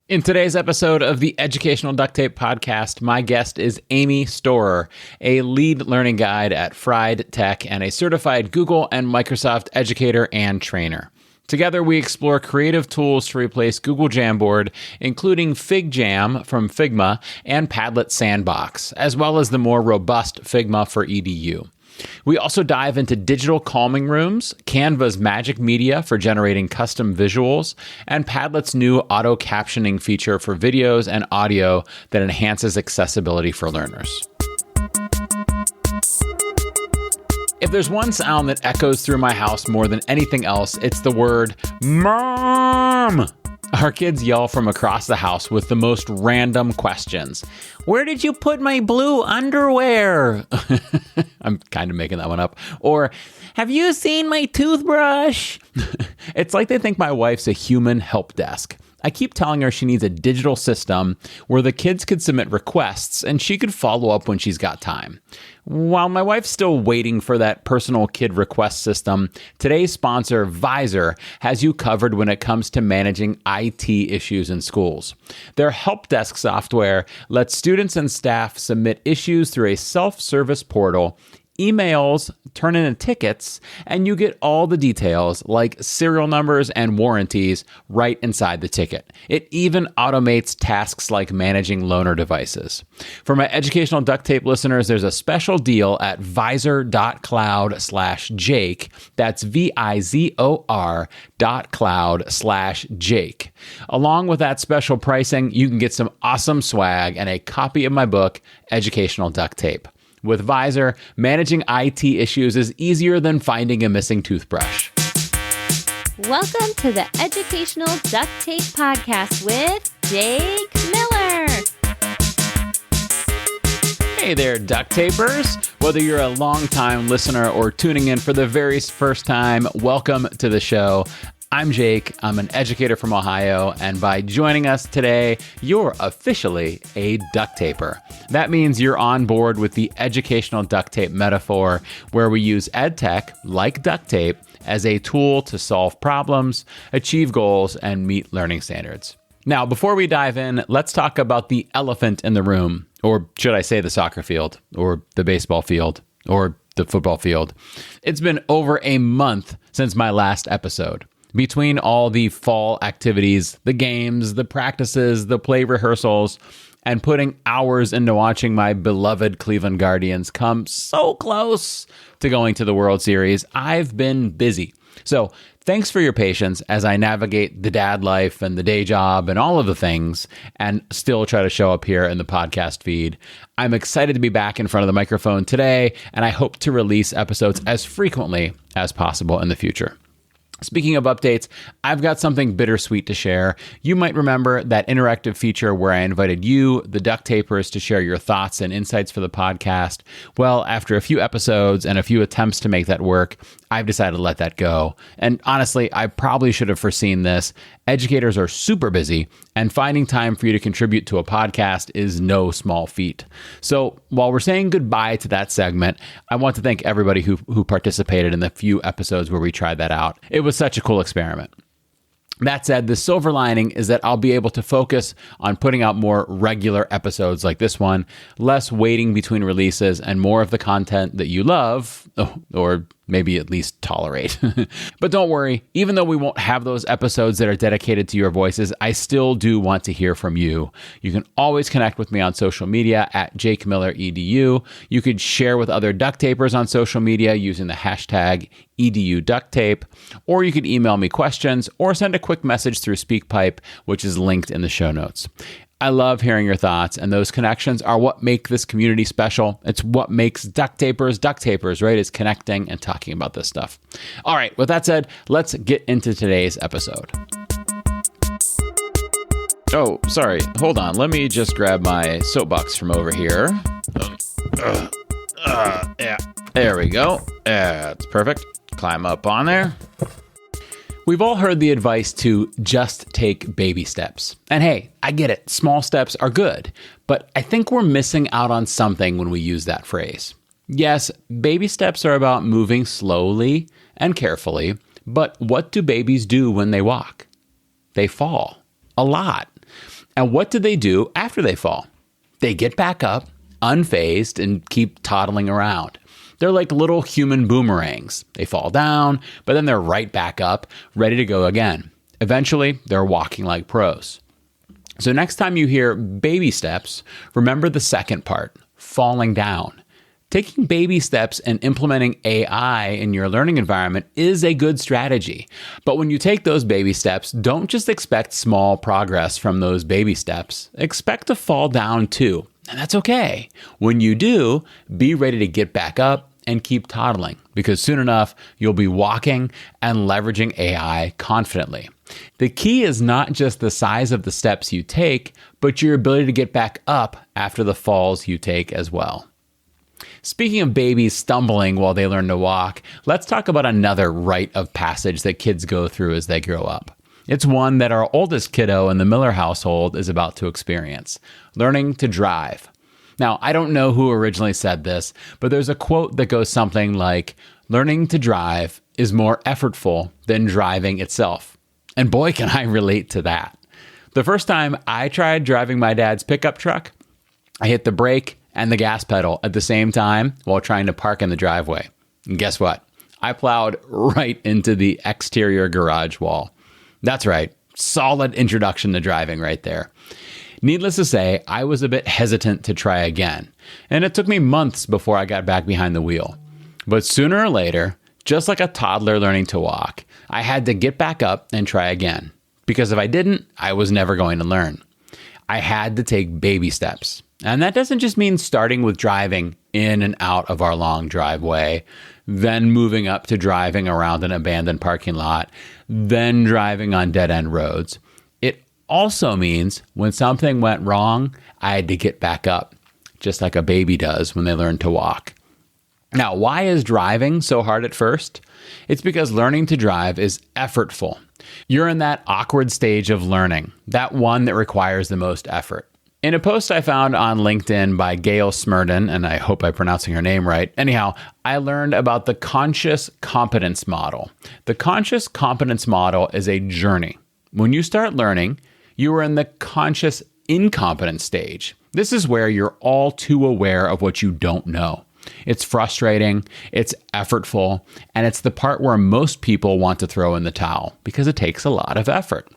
In today's episode of the Educational Duct Tape Podcast, my guest is Amy Storer, a lead learning guide at Fried Tech and a certified Google and Microsoft educator and trainer. Together, we explore creative tools to replace Google Jamboard, including FigJam from Figma and Padlet Sandbox, as well as the more robust Figma for EDU. We also dive into digital calming rooms, Canva's magic media for generating custom visuals, and Padlet's new auto-captioning feature for videos and audio that enhances accessibility for learners. If there's one sound that echoes through my house more than anything else, it's the word "Mom!" Our kids yell from across the house with the most random questions. Where did you put my blue underwear? I'm kind of making that one up. Or, have you seen my toothbrush? It's like they think my wife's a human help desk. I keep telling her she needs a digital system where the kids could submit requests and she could follow up when she's got time. While my wife's still waiting for that personal kid request system, today's sponsor, Visor, has you covered when it comes to managing IT issues in schools. Their help desk software lets students and staff submit issues through a self-service portal, emails, turn in tickets, and you get all the details like serial numbers and warranties right inside the ticket. It even automates tasks like managing loaner devices. For my educational duct tape listeners, there's a special deal at visor.cloud/Jake. That's VIZOR.cloud/Jake. Along with that special pricing, you can get some awesome swag and a copy of my book, Educational Duct Tape. With Visor, managing IT issues is easier than finding a missing toothbrush. Welcome to the Educational Duct Tape Podcast with Jake Miller. Hey there, duct tapers. Whether you're a longtime listener or tuning in for the very first time, welcome to the show. I'm Jake. I'm an educator from Ohio, and by joining us today, you're officially a duct taper. That means you're on board with the educational duct tape metaphor, where we use ed tech, like duct tape, as a tool to solve problems, achieve goals, and meet learning standards. Now, before we dive in, let's talk about the elephant in the room, or should I say the soccer field, or the baseball field, or the football field. It's been over a month since my last episode. Between all the fall activities, the games, the practices, the play rehearsals, and putting hours into watching my beloved Cleveland Guardians come so close to going to the World Series, I've been busy. So thanks for your patience as I navigate the dad life and the day job and all of the things and still try to show up here in the podcast feed. I'm excited to be back in front of the microphone today, and I hope to release episodes as frequently as possible in the future. Speaking of updates, I've got something bittersweet to share. You might remember that interactive feature where I invited you, the duct tapers, to share your thoughts and insights for the podcast. Well, after a few episodes and a few attempts to make that work, I've decided to let that go. And honestly, I probably should have foreseen this. Educators are super busy, and finding time for you to contribute to a podcast is no small feat. So while we're saying goodbye to that segment, I want to thank everybody who participated in the few episodes where we tried that out. It was such a cool experiment. That said, the silver lining is that I'll be able to focus on putting out more regular episodes like this one, less waiting between releases, and more of the content that you love, or maybe at least tolerate. But don't worry, even though we won't have those episodes that are dedicated to your voices, I still do want to hear from you. You can always connect with me on social media at JakeMillerEDU. You could share with other duct tapers on social media using the hashtag EDUDuctTape, or you could email me questions or send a quick message through SpeakPipe, which is linked in the show notes. I love hearing your thoughts, and those connections are what make this community special. It's what makes duct tapers, right? Is connecting and talking about this stuff. All right, with that said, let's get into today's episode. Oh, sorry. Hold on. Let me just grab my soapbox from over here. Yeah. There we go. That's perfect. Climb up on there. We've all heard the advice to just take baby steps. And hey, I get it. Small steps are good. But I think we're missing out on something when we use that phrase. Yes, baby steps are about moving slowly and carefully. But what do babies do when they walk? They fall. A lot. And what do they do after they fall? They get back up, unfazed, and keep toddling around. They're like little human boomerangs. They fall down, but then they're right back up, ready to go again. Eventually, they're walking like pros. So next time you hear baby steps, remember the second part, falling down. Taking baby steps and implementing AI in your learning environment is a good strategy. But when you take those baby steps, don't just expect small progress from those baby steps. Expect to fall down too. And that's okay. When you do, be ready to get back up and keep toddling, because soon enough, you'll be walking and leveraging AI confidently. The key is not just the size of the steps you take, but your ability to get back up after the falls you take as well. Speaking of babies stumbling while they learn to walk, let's talk about another rite of passage that kids go through as they grow up. It's one that our oldest kiddo in the Miller household is about to experience: learning to drive. Now, I don't know who originally said this, but there's a quote that goes something like, "Learning to drive is more effortful than driving itself." And boy, can I relate to that. The first time I tried driving my dad's pickup truck, I hit the brake and the gas pedal at the same time while trying to park in the driveway. And guess what? I plowed right into the exterior garage wall. That's right. Solid introduction to driving right there. Needless to say, I was a bit hesitant to try again, and it took me months before I got back behind the wheel. But sooner or later, just like a toddler learning to walk, I had to get back up and try again, because if I didn't, I was never going to learn. I had to take baby steps. And that doesn't just mean starting with driving in and out of our long driveway, then moving up to driving around an abandoned parking lot, then driving on dead-end roads. It also means when something went wrong, I had to get back up, just like a baby does when they learn to walk. Now, why is driving so hard at first? It's because learning to drive is effortful. You're in that awkward stage of learning, that one that requires the most effort. In a post I found on LinkedIn by Gail Smurden, and I hope I'm pronouncing her name right. Anyhow, I learned about the conscious competence model. The conscious competence model is a journey. When you start learning, you are in the conscious incompetence stage. This is where you're all too aware of what you don't know. It's frustrating, it's effortful, and it's the part where most people want to throw in the towel because it takes a lot of effort.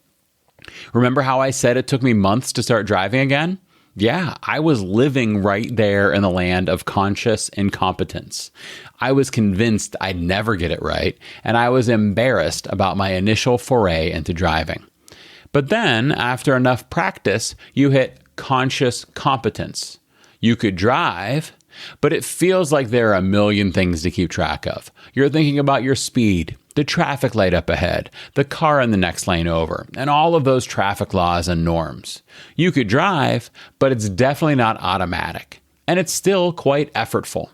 Remember how I said it took me months to start driving again? Yeah, I was living right there in the land of conscious incompetence. I was convinced I'd never get it right, and I was embarrassed about my initial foray into driving. But then, after enough practice, you hit conscious competence. You could drive, but it feels like there are a million things to keep track of. You're thinking about your speed, the traffic light up ahead, the car in the next lane over, and all of those traffic laws and norms. You could drive, but it's definitely not automatic, and it's still quite effortful.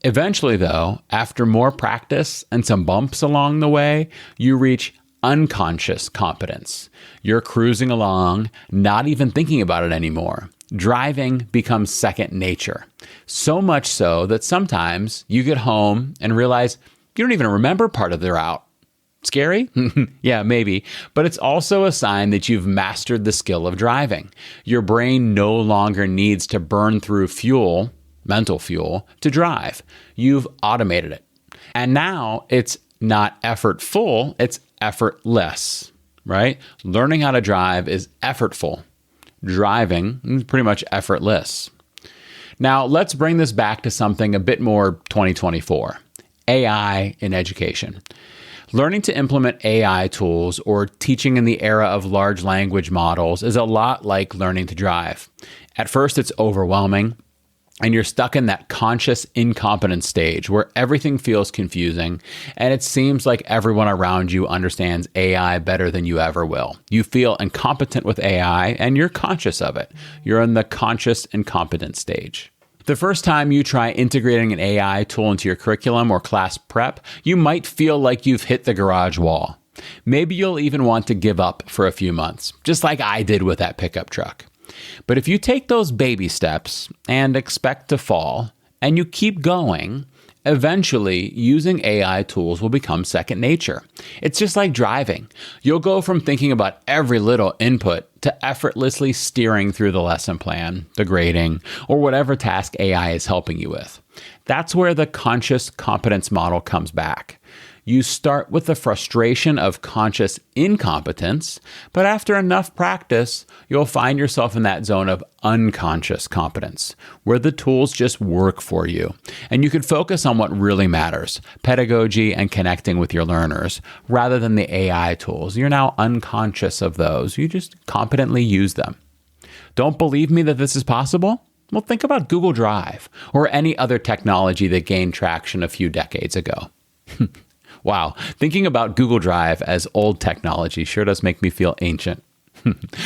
Eventually, though, after more practice and some bumps along the way, you reach unconscious competence. You're cruising along, not even thinking about it anymore. Driving becomes second nature. So much so that sometimes you get home and realize you don't even remember part of the route. Scary? Yeah, maybe. But it's also a sign that you've mastered the skill of driving. Your brain no longer needs to burn through fuel, mental fuel, to drive. You've automated it. And now it's not effortful, it's effortless, right? Learning how to drive is effortful. Driving is pretty much effortless. Now, let's bring this back to something a bit more 2024. AI in education. Learning to implement AI tools or teaching in the era of large language models is a lot like learning to drive. At first, it's overwhelming, and you're stuck in that conscious incompetence stage where everything feels confusing, and it seems like everyone around you understands AI better than you ever will. You feel incompetent with AI, and you're conscious of it. You're in the conscious incompetence stage. The first time you try integrating an AI tool into your curriculum or class prep, you might feel like you've hit the garage wall. Maybe you'll even want to give up for a few months, just like I did with that pickup truck. But if you take those baby steps and expect to fall, and you keep going, eventually using AI tools will become second nature. It's just like driving. You'll go from thinking about every little input to effortlessly steering through the lesson plan, the grading, or whatever task AI is helping you with. That's where the conscious competence model comes back. You start with the frustration of conscious incompetence, but after enough practice, you'll find yourself in that zone of unconscious competence, where the tools just work for you. And you can focus on what really matters, pedagogy and connecting with your learners, rather than the AI tools. You're now unconscious of those. You just competently use them. Don't believe me that this is possible? Well, think about Google Drive or any other technology that gained traction a few decades ago. Wow, thinking about Google Drive as old technology sure does make me feel ancient.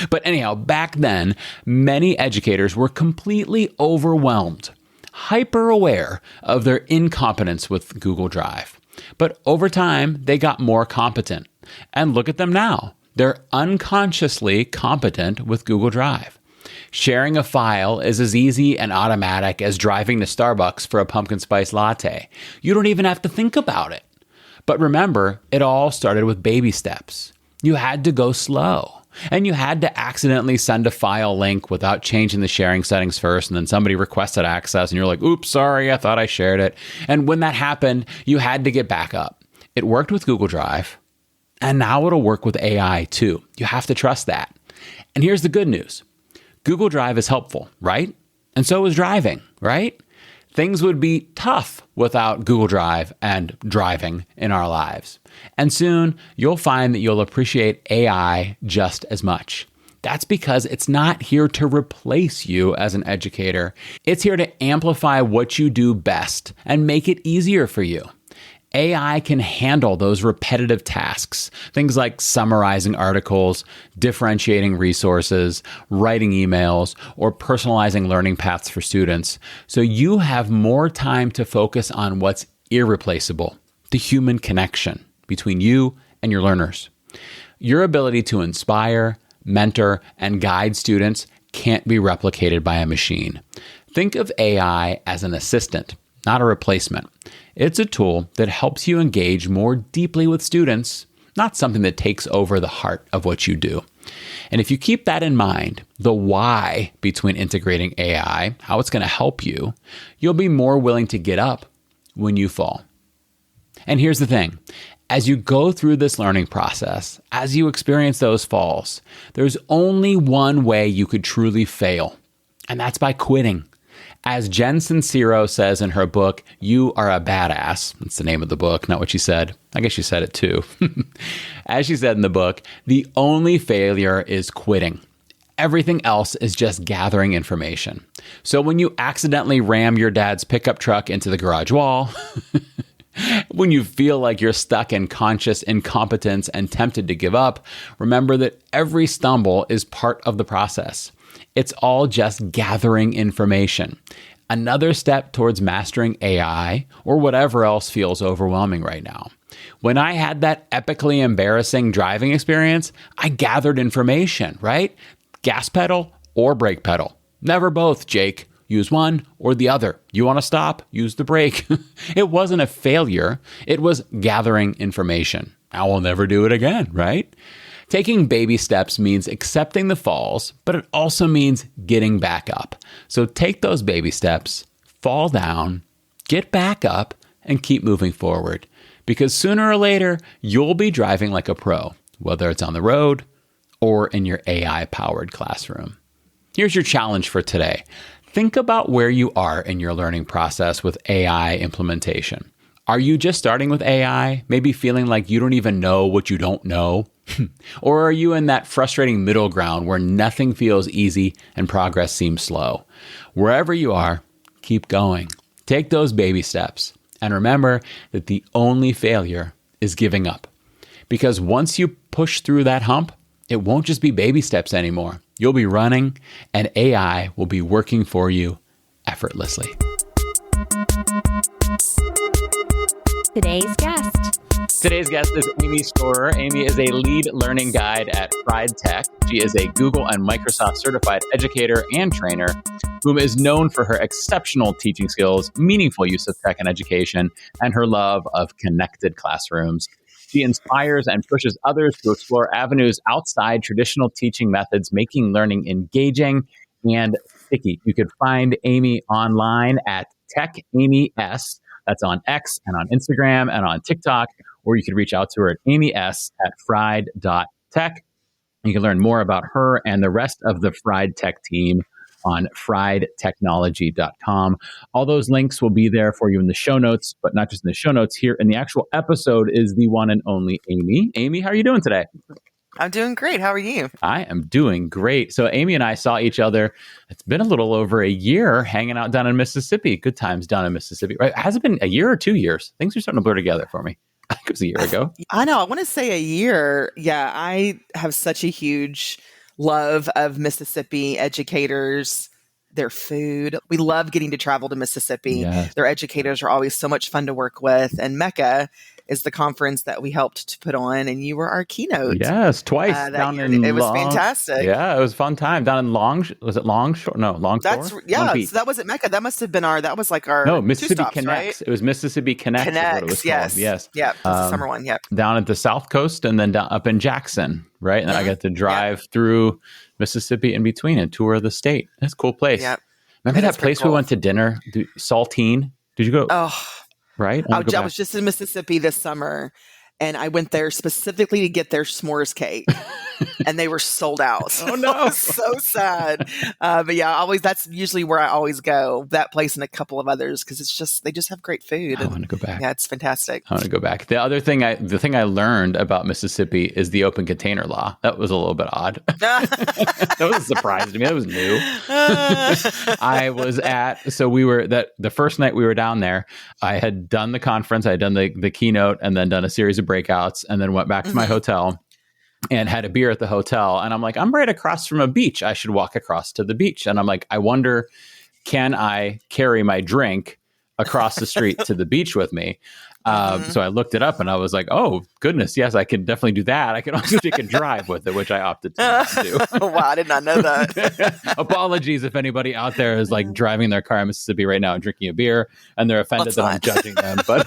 But anyhow, back then, many educators were completely overwhelmed, hyper aware of their incompetence with Google Drive. But over time, they got more competent. And look at them now. They're unconsciously competent with Google Drive. Sharing a file is as easy and automatic as driving to Starbucks for a pumpkin spice latte. You don't even have to think about it. But remember, it all started with baby steps. You had to go slow. And you had to accidentally send a file link without changing the sharing settings first, and then somebody requested access, and you're like, oops, sorry, I thought I shared it. And when that happened, you had to get back up. It worked with Google Drive, and now it'll work with AI too. You have to trust that. And here's the good news. Google Drive is helpful, right? And so is driving, right? Things would be tough without Google Drive and driving in our lives. And soon you'll find that you'll appreciate AI just as much. That's because it's not here to replace you as an educator. It's here to amplify what you do best and make it easier for you. AI can handle those repetitive tasks, things like summarizing articles, differentiating resources, writing emails, or personalizing learning paths for students, so you have more time to focus on what's irreplaceable, the human connection between you and your learners. Your ability to inspire, mentor, and guide students can't be replicated by a machine. Think of AI as an assistant, not a replacement. It's a tool that helps you engage more deeply with students, not something that takes over the heart of what you do. And if you keep that in mind, the why between integrating AI, how it's going to help you, you'll be more willing to get up when you fall. And here's the thing. As you go through this learning process, as you experience those falls, there's only one way you could truly fail, and that's by quitting. As Jen Sincero says in her book, You Are a Badass, that's the name of the book, not what she said. I guess she said it too. As she said in the book, the only failure is quitting. Everything else is just gathering information. So when you accidentally ram your dad's pickup truck into the garage wall, when you feel like you're stuck in conscious incompetence and tempted to give up, remember that every stumble is part of the process. It's all just gathering information. Another step towards mastering AI or whatever else feels overwhelming right now. When I had that epically embarrassing driving experience, I gathered information, right? Gas pedal or brake pedal. Never both, Jake. Use one or the other. You want to stop? Use the brake. It wasn't a failure. It was gathering information. I will never do it again, right? Taking baby steps means accepting the falls, but it also means getting back up. So take those baby steps, fall down, get back up, and keep moving forward. Because sooner or later, you'll be driving like a pro, whether it's on the road or in your AI-powered classroom. Here's your challenge for today. Think about where you are in your learning process with AI implementation. Are you just starting with AI, maybe feeling like you don't even know what you don't know? Or are you in that frustrating middle ground where nothing feels easy and progress seems slow? Wherever you are, keep going. Take those baby steps. And remember that the only failure is giving up. Because once you push through that hump, it won't just be baby steps anymore. You'll be running, and AI will be working for you effortlessly. Today's guest. Today's guest is Amy Storer. Amy is a lead learning guide at Fried Tech. She is a Google and Microsoft certified educator and trainer who is known for her exceptional teaching skills, meaningful use of tech in education, and her love of connected classrooms. She inspires and pushes others to explore avenues outside traditional teaching methods, making learning engaging and sticky. You could find Amy online at TechAmyS. That's on X and on Instagram and on TikTok, or you could reach out to her at amys@fried.tech. You can learn more about her and the rest of the Fried Tech team on friedtechnology.com. All those links will be there for you in the show notes, but not just in the show notes. Here in the actual episode is the one and only Amy. Amy, how are you doing today? I'm doing great. How are you? I am doing great. So Amy and I saw each other. It's been a little over a year hanging out down in Mississippi. Good times down in Mississippi. Right? Has it been a year or 2 years? Things are starting to blur together for me. I think it was a year ago. I know. I want to say a year. Yeah, I have such a huge love of Mississippi educators, their food. We love getting to travel to Mississippi. Yes. Their educators are always so much fun to work with. And Mecca is the conference that we helped to put on, and you were our keynote. Yes, twice down in it was fantastic. Yeah, it was a fun time down in was it Longshore? No, Longshore. So that wasn't Mecca. That must have been that was like our Mississippi 2 stops, Connects. right? It was Mississippi Connects. Is what it was called. Yes. Yeah. The summer one. Yeah. Down at the South Coast and then down up in Jackson, right? And I got to drive through Mississippi in between and tour the state. That's a cool place. Yeah. Remember that place we went to dinner, Saltine? Did you go? Oh, right. I was just in Mississippi this summer, and I went there specifically to get their s'mores cake, and they were sold out. Oh no, I was so sad. But yeah, that's usually where I always go. That place and a couple of others because they just have great food. I want to go back. Yeah, it's fantastic. I want to go back. The thing I learned about Mississippi is the open container law. That was a little bit odd. That was a surprise to me. That was new. The first night we were down there, I had done the conference, I had done the keynote, and then done a series of breakouts, and then went back to my hotel and had a beer at the hotel. And I'm like, I'm right across from a beach. I should walk across to the beach. And I'm like, I wonder, can I carry my drink across the street to the beach with me? So I looked it up and I was like, oh, goodness, yes, I can definitely do that. I can also take a drive with it, which I opted to do. Wow, I did not know that. Apologies if anybody out there is like driving their car in Mississippi right now and drinking a beer and they're offended that I'm judging them. But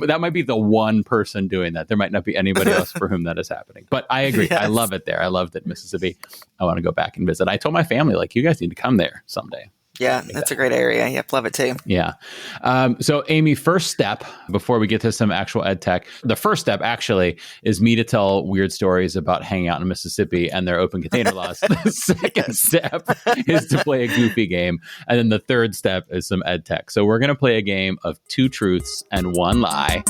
that might be the one person doing that. There might not be anybody else for whom that is happening. But I agree. Yes. I love it there. I loved it in Mississippi. I want to go back and visit. I told my family, like, you guys need to come there someday. Yeah, that's a great area. Yep, love it too. Yeah. So Amy, first step, before we get to some actual ed tech, the first step actually is me to tell weird stories about hanging out in Mississippi and their open container laws. The second step is to play a goofy game. And then the third step is some ed tech. So we're going to play a game of 2 truths and 1 lie.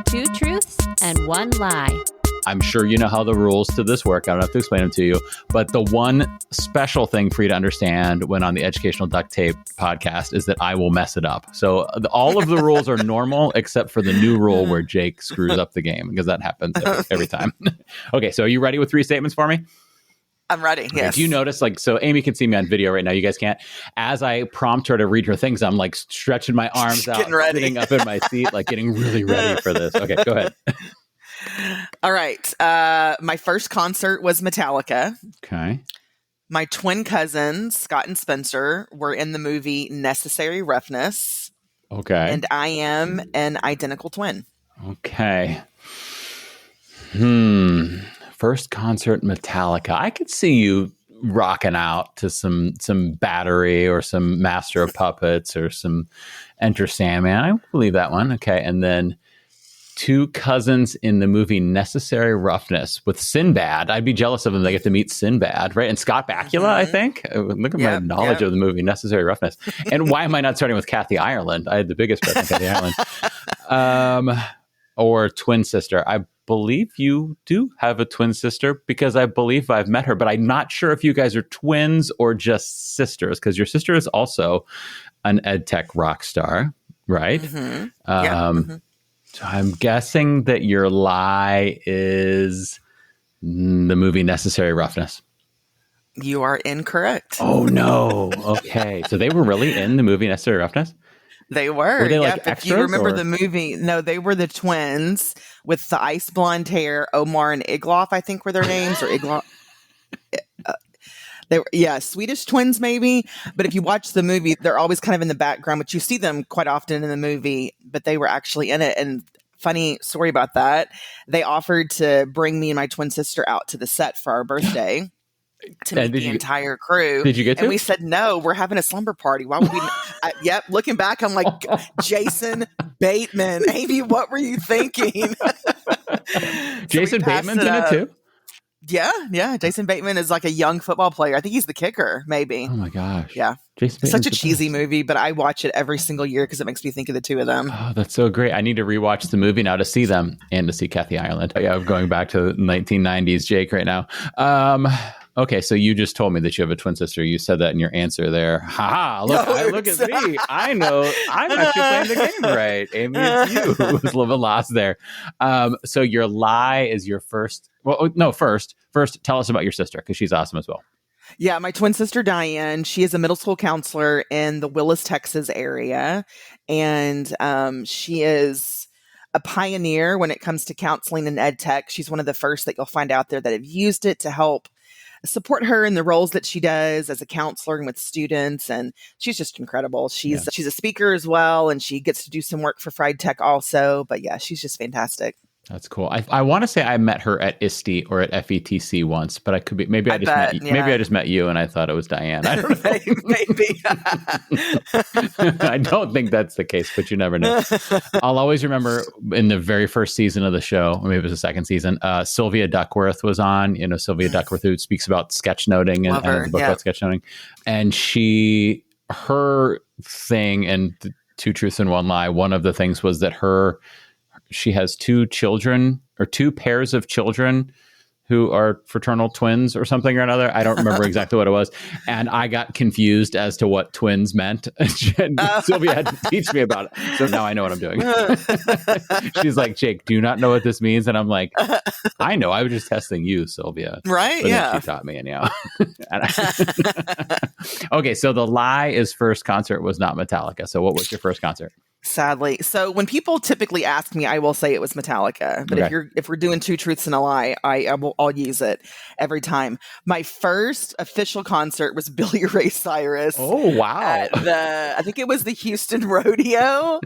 2 truths and 1 lie. I'm sure you know how the rules to this work. I don't have to explain them to you. But the one special thing for you to understand when on the Educational Duct Tape podcast is that I will mess it up. So all of the rules are normal except for the new rule where Jake screws up the game, because that happens every time. Okay, so are you ready with 3 statements for me? I'm ready, yes. Okay, do you notice, so Amy can see me on video right now. You guys can't. As I prompt her to read her things, I'm like stretching my arms out, sitting up in my seat, like getting really ready for this. Okay, go ahead. All right. My first concert was Metallica. Okay. My twin cousins, Scott and Spencer, were in the movie Necessary Roughness. Okay. And I am an identical twin. Okay. First concert, Metallica. I could see you rocking out to some Battery or some Master of Puppets or some Enter Sandman. I believe that one. Okay. And then 2 cousins in the movie Necessary Roughness with Sinbad. I'd be jealous of them. They get to meet Sinbad, right? And Scott Bakula, I think. Look at my knowledge of the movie Necessary Roughness. And why am I not starting with Kathy Ireland? I had the biggest crush on Kathy Ireland. Or twin sister. I believe you do have a twin sister because I believe I've met her, but I'm not sure if you guys are twins or just sisters, because your sister is also an ed tech rock star, right? So I'm guessing that your lie is the movie Necessary Roughness. You are incorrect. Oh, no. Okay. So they were really in the movie Necessary Roughness? They were. Were they like extras? If you remember the movie, no, they were the twins with the ice blonde hair. Omar and Igloff, I think, were their names, or Igloff. They were, yeah, Swedish twins maybe. But if you watch the movie, they're always kind of in the background, but you see them quite often in the movie, but they were actually in it. And funny story about that, they offered to bring me and my twin sister out to the set for our birthday to meet the entire crew. Did you get to? And we said, no, we're having a slumber party. Why would we? Yep. Looking back, I'm like, Jason Bateman. Amy, what were you thinking? Jason Bateman's in it too? Yeah. Jason Bateman is like a young football player. I think he's the kicker, maybe. Oh my gosh. Yeah. Jason Such a cheesy movie, but I watch it every single year because it makes me think of the two of them. Oh, that's so great. I need to rewatch the movie now to see them and to see Kathy Ireland. Yeah, I'm going back to 1990s Jake right now. Okay, so you just told me that you have a twin sister. You said that in your answer there. Ha! Look at me. I know. I'm actually playing the game right. Amy, it's you who was a little bit lost there. So your lie is your first. Well, no, first tell us about your sister because she's awesome as well. Yeah, my twin sister, Diane, she is a middle school counselor in the Willis, Texas area. And she is a pioneer when it comes to counseling and ed tech. She's one of the first that you'll find out there that have used it to help support her in the roles that she does as a counselor and with students. And she's just incredible. She's a speaker as well. And she gets to do some work for Fried Tech also. But yeah, she's just fantastic. That's cool. I want to say I met her at ISTE or at FETC once, but I could be maybe I just met you and I thought it was Diane. I don't know. Maybe. I don't think that's the case, but you never know. I'll always remember in the very first season of the show, or maybe it was the second season, Sylvia Duckworth was on. You know, Sylvia Duckworth, who speaks about sketchnoting and the book about sketchnoting, and her thing and Two Truths and One Lie. One of the things was that she has two children or two pairs of children who are fraternal twins or something or another. I don't remember exactly what it was. And I got confused as to what twins meant. Sylvia had to teach me about it. So now I know what I'm doing. She's like, Jake, do you not know what this means? And I'm like, I know. I was just testing you, Sylvia. Right. But yeah. She taught me anyhow. Okay. So the lie is first concert was not Metallica. So what was your first concert? Sadly. So when people typically ask me, I will say it was Metallica. But if we're doing Two Truths and a Lie, I'll use it every time. My first official concert was Billy Ray Cyrus. Oh wow! I think it was the Houston Rodeo.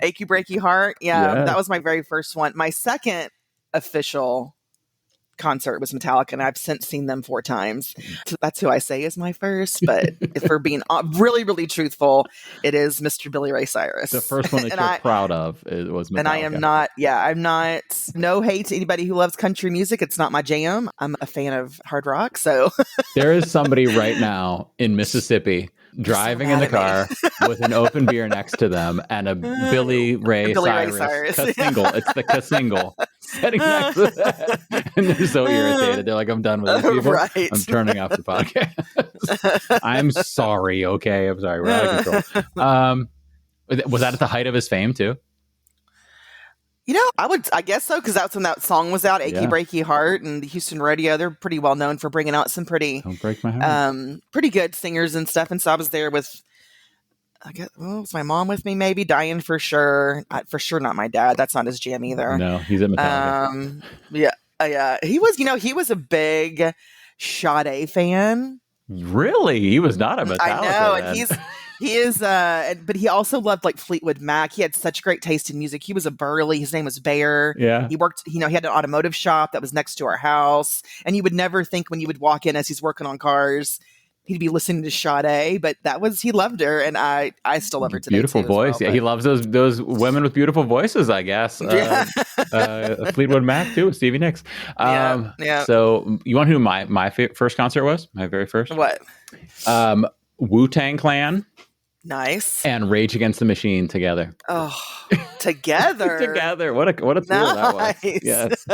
Achy Breaky Heart. Yeah, that was my very first one. My second official concert was Metallica, and I've since seen them 4 times. So that's who I say is my first. But if we're being really, really truthful, it is Mr. Billy Ray Cyrus. The first one that you're proud of was Metallica. And I am not. Yeah, I'm not. No hate to anybody who loves country music. It's not my jam. I'm a fan of hard rock. So there is somebody right now in Mississippi driving in the car with an open beer next to them and a Billy Ray Cyrus single. It's the single sitting next to that. And they're so irritated. They're like, I'm done with these people. Right. I'm turning off the podcast. I'm sorry. Okay. I'm sorry. We're out of control. Was that at the height of his fame too? You know, I guess so, because that's when that song was out, Achy Breaky Heart, and the Houston Rodeo. They're pretty well known for bringing out some pretty, Don't break my heart. Pretty good singers and stuff. And so I was there with, I guess, was my mom with me? Maybe Diane for sure. For sure, not my dad. That's not his jam either. No, he's at Metallica. Yeah. He was a big Sade fan. Really, he was not a Metallica. I know, then. and he is, but he also loved like Fleetwood Mac. He had such great taste in music. He was a Burley. His name was Bear. Yeah. He worked, he had an automotive shop that was next to our house. And you would never think when you would walk in as he's working on cars, he'd be listening to Sade, but he loved her. And I still love her today. Beautiful voice. Well, yeah. He loves those women with beautiful voices, I guess. Fleetwood Mac too, with Stevie Nicks. Yeah. So you want to know who my first concert was? My very first? What? Wu-Tang Clan. Nice. And Rage Against the Machine together. Oh, together. Together. What a tour that was. Yes.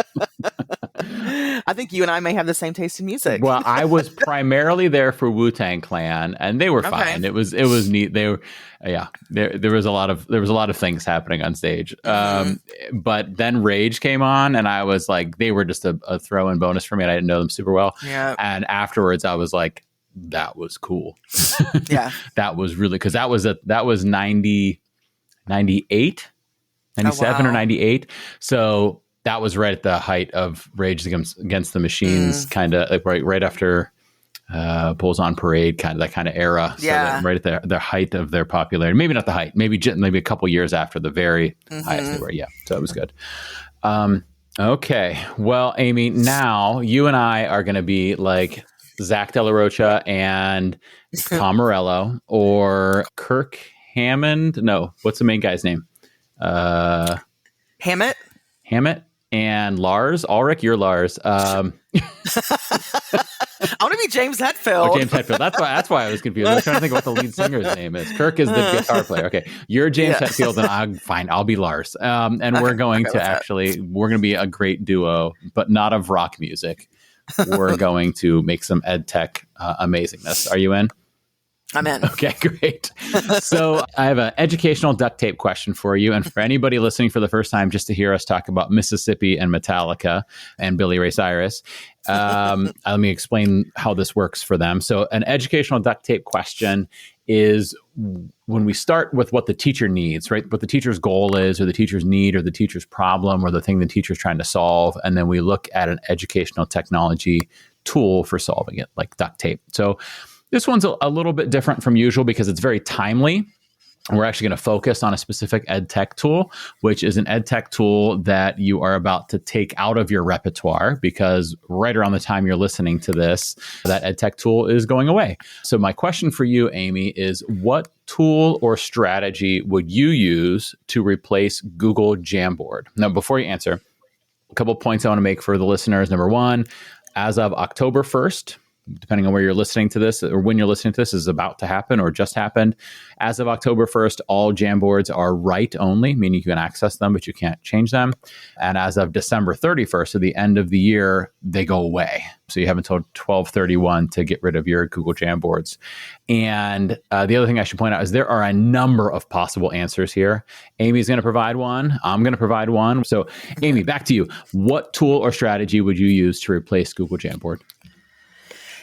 I think you and I may have the same taste in music. Well, I was primarily there for Wu-Tang Clan, and they were fine. It was neat. They were, there was a lot of things happening on stage. But then Rage came on, and I was like, they were just a throw-in bonus for me, and I didn't know them super well. Yeah. And afterwards, I was like, that was cool. Yeah. That was really, because that was 98, 97 or 98. So that was right at the height of Rage Against the Machines, kind of like right after Bulls on Parade, kind of that kind of era. So Yeah. right at the height of their popularity. Maybe not the height. Maybe a couple years after the very highest they were. Yeah. So it was good. Okay. Well, Amy, now you and I are going to be like Zach De La Rocha and Tom Morello or Kirk Hammond. No, what's the main guy's name? Hammett. And Lars Ulrich. You're Lars. I want to be James Hetfield. Oh, James Hetfield. That's why I was confused. I was trying to think of what the lead singer's name is. Kirk is the guitar player. Okay, you're James Hetfield, and I'm fine. I'll be Lars. And we're going to be a great duo, but not of rock music. We're going to make some ed tech amazingness. Are you in? I'm in. Okay, great. So I have an educational duct tape question for you. And for anybody listening for the first time, just to hear us talk about Mississippi and Metallica and Billy Ray Cyrus, let me explain how this works for them. So an educational duct tape question is when we start with what the teacher needs, right? What the teacher's goal is, or the teacher's need, or the teacher's problem, or the thing the teacher's trying to solve. And then we look at an educational technology tool for solving it, like duct tape. So this one's a little bit different from usual because it's very timely. We're actually going to focus on a specific ed tech tool, which is an ed tech tool that you are about to take out of your repertoire because right around the time you're listening to this, that ed tech tool is going away. So my question for you, Amy, is what tool or strategy would you use to replace Google Jamboard? Now, before you answer, a couple of points I want to make for the listeners. Number one, as of October 1st, depending on where you're listening to this or when you're listening to this, is about to happen or just happened. As of October 1st, all Jamboards are write only, meaning you can access them, but you can't change them. And as of December 31st, so the end of the year, they go away. So you have until 12/31 to get rid of your Google Jamboards. And the other thing I should point out is there are a number of possible answers here. Amy's going to provide one. I'm going to provide one. So Amy, back to you. What tool or strategy would you use to replace Google Jamboard?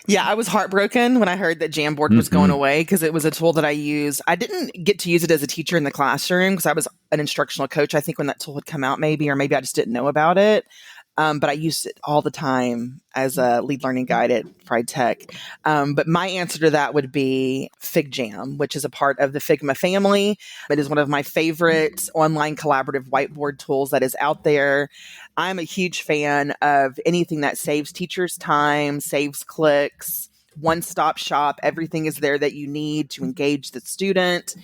Yeah, I was heartbroken when I heard that Jamboard was going away because it was a tool that I used. I didn't get to use it as a teacher in the classroom because I was an instructional coach, I think, when that tool had come out or maybe I just didn't know about it. But I used it all the time as a lead learning guide at Pride Tech. But my answer to that would be FigJam, which is a part of the Figma family. It is one of my favorite online collaborative whiteboard tools that is out there. I'm a huge fan of anything that saves teachers time, saves clicks, one-stop shop. Everything is there that you need to engage the student.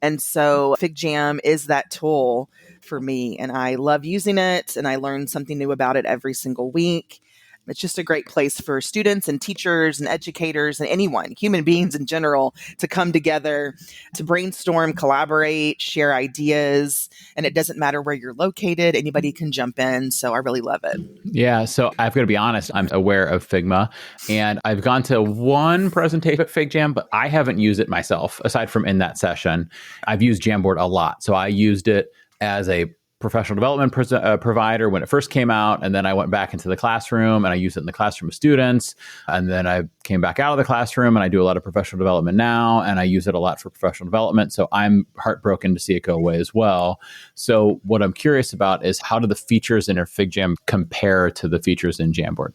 And so FigJam is that tool for me. And I love using it. And I learn something new about it every single week. It's just a great place for students and teachers and educators and anyone, human beings in general, to come together, to brainstorm, collaborate, share ideas. And it doesn't matter where you're located. Anybody can jump in. So I really love it. Yeah. So I've got to be honest. I'm aware of Figma and I've gone to one presentation at FigJam, but I haven't used it myself aside from in that session. I've used Jamboard a lot. So I used it as a professional development provider when it first came out. And then I went back into the classroom and I used it in the classroom with students. And then I came back out of the classroom and I do a lot of professional development now. And I use it a lot for professional development. So I'm heartbroken to see it go away as well. So what I'm curious about is how do the features in our FigJam compare to the features in Jamboard?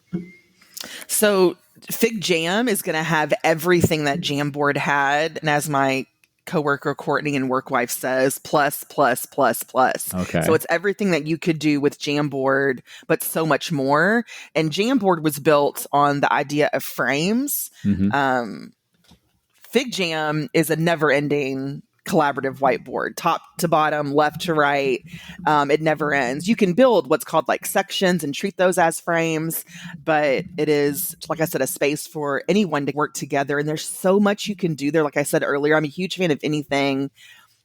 So FigJam is going to have everything that Jamboard had. And as my coworker Courtney and work wife says, plus, plus, plus, plus. Okay. So it's everything that you could do with Jamboard, but so much more. And Jamboard was built on the idea of frames. FigJam is a never-ending collaborative whiteboard, top to bottom, left to right. It never ends. You can build what's called like sections and treat those as frames, but it is, like I said, a space for anyone to work together. And there's so much you can do there. Like I said earlier, I'm a huge fan of anything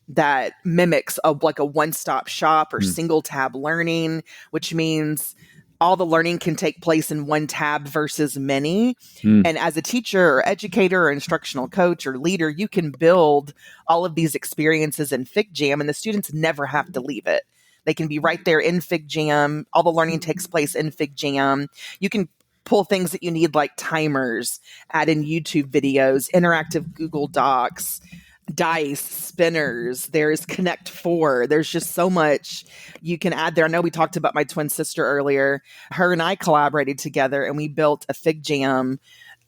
that mimics a one-stop shop or single tab learning, which means all the learning can take place in one tab versus many. And as a teacher or educator or instructional coach or leader, you can build all of these experiences in FigJam and the students never have to leave it. They can be right there in FigJam. All the learning takes place in FigJam. You can pull things that you need like timers, add in YouTube videos, interactive Google Docs, dice, spinners, there's Connect 4. There's just so much you can add there. I know we talked about my twin sister earlier. Her and I collaborated together and we built a FigJam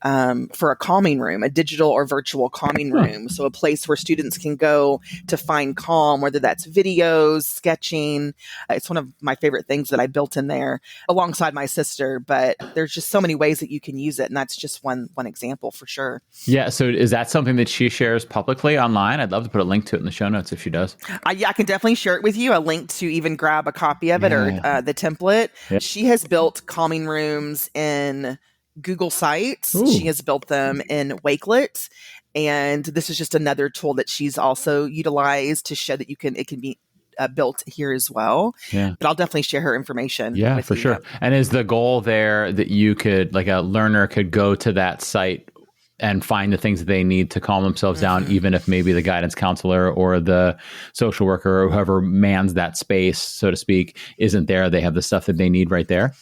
for a calming room, a digital or virtual calming room. So a place where students can go to find calm, whether that's videos, sketching. It's one of my favorite things that I built in there alongside my sister, but there's just so many ways that you can use it. And that's just one example for sure. Yeah. So is that something that she shares publicly online? I'd love to put a link to it in the show notes if she does. Yeah, I can definitely share it with you. A link to even grab a copy of it or the template. Yeah. She has built calming rooms in Google Sites. Ooh. She has built them in Wakelet. And this is just another tool that she's also utilized to show that it can be built here as well. Yeah. But I'll definitely share her information. Yeah, with for you. sure. And is the goal there that you could, like a learner could go to that site and find the things that they need to calm themselves down, even if maybe the guidance counselor or the social worker or whoever mans that space, so to speak, isn't there? They have the stuff that they need right there.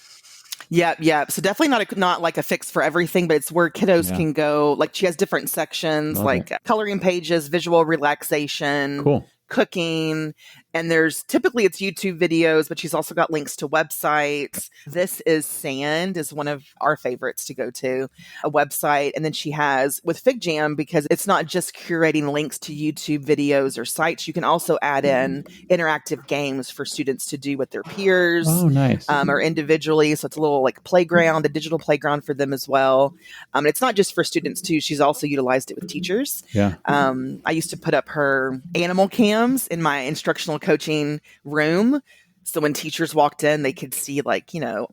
Yeah. So definitely not like a fix for everything, but it's where kiddos can go. Like she has different sections, coloring pages, visual relaxation, cooking, and there's typically it's YouTube videos, but she's also got links to websites. This is Sand is one of our favorites to go to, a website. And then she has with FigJam, because it's not just curating links to YouTube videos or sites. You can also add in interactive games for students to do with their peers. Oh, nice. Or individually. So it's a little like playground, a digital playground for them as well. And it's not just for students too. She's also utilized it with teachers. Yeah. I used to put up her animal cams in my instructional coaching room. So when teachers walked in, they could see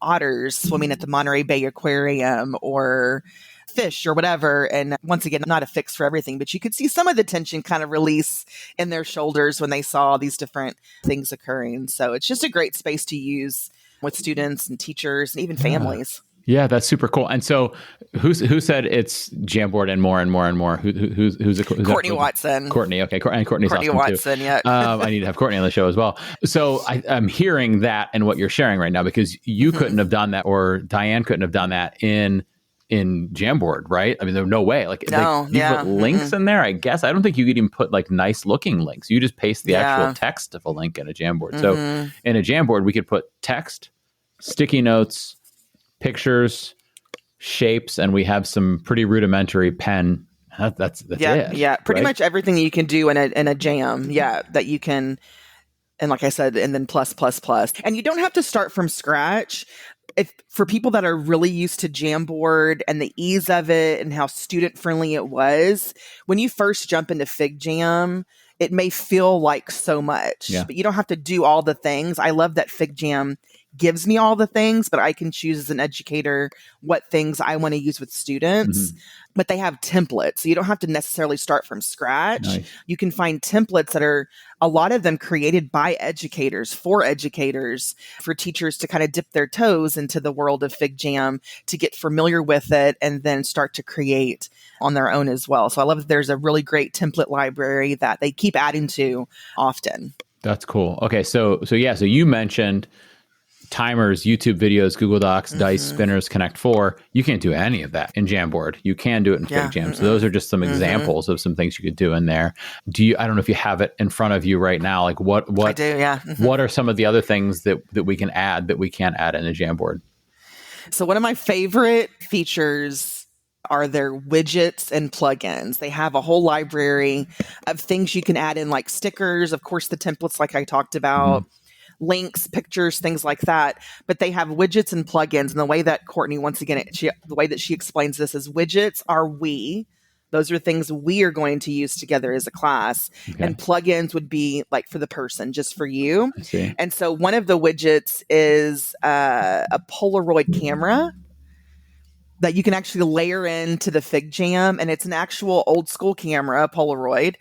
otters swimming at the Monterey Bay Aquarium or fish or whatever. And once again, not a fix for everything, but you could see some of the tension kind of release in their shoulders when they saw these different things occurring. So it's just a great space to use with students and teachers and even families. Yeah, that's super cool. And so, who said it's Jamboard and more and more and more? Who's Courtney Watson. Courtney, okay, and Courtney's Courtney awesome Watson. Too. Yeah. I need to have Courtney on the show as well. So I'm hearing that and what you're sharing right now, because you couldn't have done that, or Diane couldn't have done that in Jamboard, right? I mean, there's no way. You put links in there. I guess I don't think you could even put nice looking links. You just paste the actual text of a link in a Jamboard. So in a Jamboard, we could put text, sticky notes, pictures, shapes, and we have some pretty rudimentary pen. That's it. Yeah. Pretty right? much everything you can do in a jam. Yeah. That you can, and like I said, and then plus. And you don't have to start from scratch. If for people that are really used to Jamboard and the ease of it and how student friendly it was, when you first jump into FigJam, it may feel like so much, but you don't have to do all the things. I love that FigJam gives me all the things, but I can choose as an educator what things I want to use with students. But they have templates, so you don't have to necessarily start from scratch. Nice. You can find templates that are, a lot of them created by educators, for teachers to kind of dip their toes into the world of FigJam to get familiar with it and then start to create on their own as well. So I love that there's a really great template library that they keep adding to often. That's cool. Okay, so you mentioned timers, YouTube videos, Google Docs, Dice, Spinners, Connect 4. You can't do any of that in Jamboard. You can do it in FigJam. So those are just some examples of some things you could do in there. I don't know if you have it in front of you right now. What I do, yeah. What are some of the other things that we can add that we can't add in a Jamboard? So one of my favorite features are their widgets and plugins. They have a whole library of things you can add in, like stickers, of course, the templates like I talked about, links, pictures, things like that. But they have widgets and plugins. And the way that Courtney, once again, the way that she explains this is widgets are those are things we are going to use together as a class. Okay. And plugins would be like for the person, just for you. I see. And so one of the widgets is a Polaroid camera that you can actually layer into the FigJam. And it's an actual old school camera, Polaroid.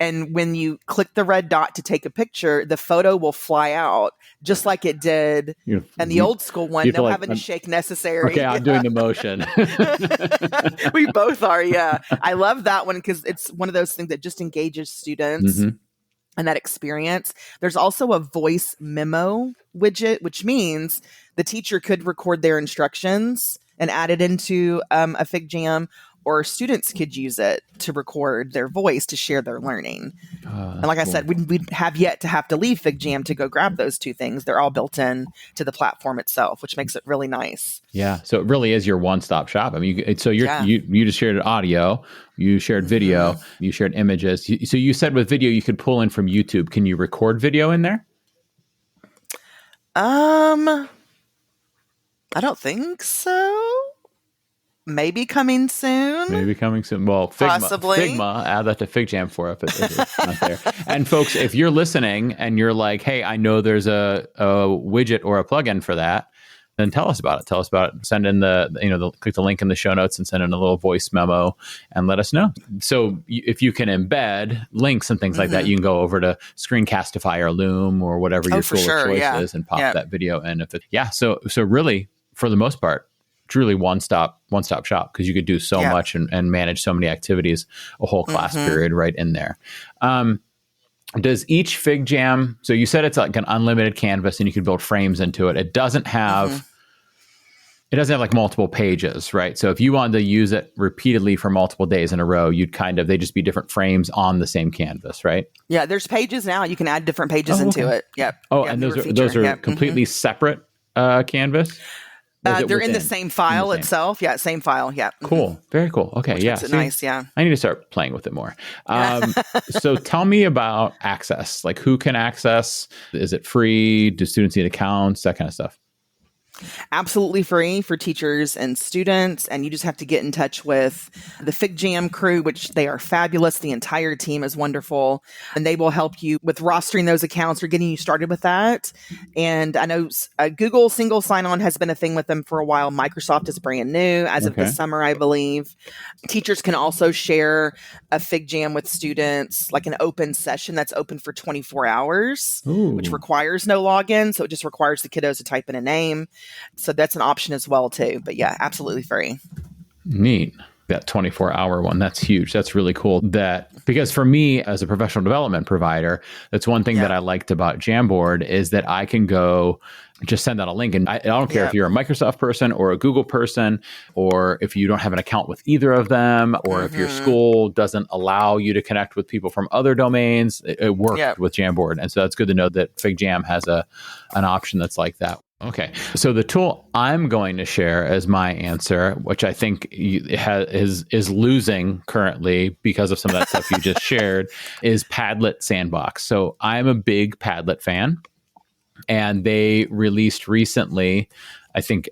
And when you click the red dot to take a picture, the photo will fly out just like it did. And the old school one, no having to shake necessary. Okay, I'm doing the motion. We both are, yeah. I love that one because it's one of those things that just engages students and that experience. There's also a voice memo widget, which means the teacher could record their instructions and add it into a FigJam, or students could use it to record their voice to share their learning. And like I said, we have yet to have to leave FigJam to go grab those two things. They're all built in to the platform itself, which makes it really nice. Yeah. So it really is your one-stop shop. I mean, you just shared audio, you shared video, you shared images. So you said with video, you could pull in from YouTube. Can you record video in there? I don't think so. Maybe coming soon. Well, Possibly. Figma, add that to FigJam for if it's not there. And folks, if you're listening and you're like, hey, I know there's a widget or a plugin for that, then tell us about it. Send in click the link in the show notes and send in a little voice memo and let us know. So if you can embed links and things like that, you can go over to Screencastify or Loom or whatever your tool of choice is and pop that video in. So really, for the most part, truly one-stop shop, because you could do so much and manage so many activities, a whole class period right in there. Does each FigJam, so you said it's like an unlimited canvas and you can build frames into it. It doesn't have like multiple pages, right? So if you wanted to use it repeatedly for multiple days in a row, they'd just be different frames on the same canvas, right? Yeah, there's pages now. You can add different pages into it. Yep. Oh, and those are completely separate canvas? They're in the same file itself. Yeah, same file. Yeah. Cool. Very cool. Okay. Which makes it nice. Yeah. I need to start playing with it more. So tell me about access. Like, who can access? Is it free? Do students need accounts? That kind of stuff. Absolutely free for teachers and students. And you just have to get in touch with the FigJam crew, which they are fabulous. The entire team is wonderful. And they will help you with rostering those accounts or getting you started with that. And I know Google single sign-on has been a thing with them for a while. Microsoft is brand new as of this summer, I believe. Teachers can also share a FigJam with students, like an open session that's open for 24 hours, which requires no login. So it just requires the kiddos to type in a name. So that's an option as well, too. But yeah, absolutely free. Neat. That 24-hour one, that's huge. That's really cool. Because for me, as a professional development provider, that's one thing that I liked about Jamboard is that I can go just send out a link. And I don't care if you're a Microsoft person or a Google person, or if you don't have an account with either of them, or if your school doesn't allow you to connect with people from other domains, it worked with Jamboard. And so that's good to know that FigJam has an option that's like that. Okay. So the tool I'm going to share as my answer, which I think is losing currently because of some of that stuff you just shared, is Padlet Sandbox. So I'm a big Padlet fan, and they released recently, I think,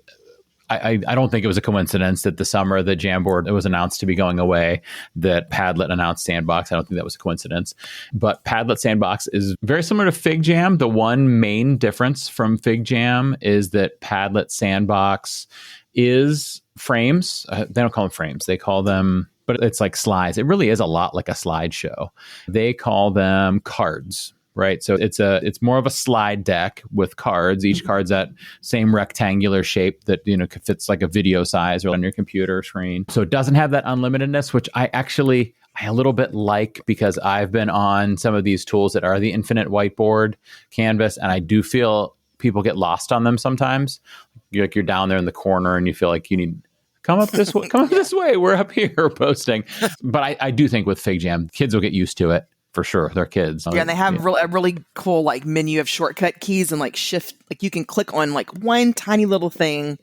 I don't think it was a coincidence that the summer that Jamboard, it was announced to be going away, that Padlet announced Sandbox. I don't think that was a coincidence. But Padlet Sandbox is very similar to FigJam. The one main difference from FigJam is that Padlet Sandbox is frames. They don't call them frames. They call them, but it's like slides. It really is a lot like a slideshow. They call them cards. Right. So it's more of a slide deck with cards. Each card's that same rectangular shape that, fits like a video size or on your computer screen. So it doesn't have that unlimitedness, which I a little bit like, because I've been on some of these tools that are the infinite whiteboard canvas, and I do feel people get lost on them sometimes. You're down there in the corner and you feel like you need come up this way. Come up this way. We're up here posting. But I do think with FigJam, kids will get used to it. For sure, they're kids. Yeah, and they have a really cool like menu of shortcut keys and like shift. Like you can click on like one tiny little thing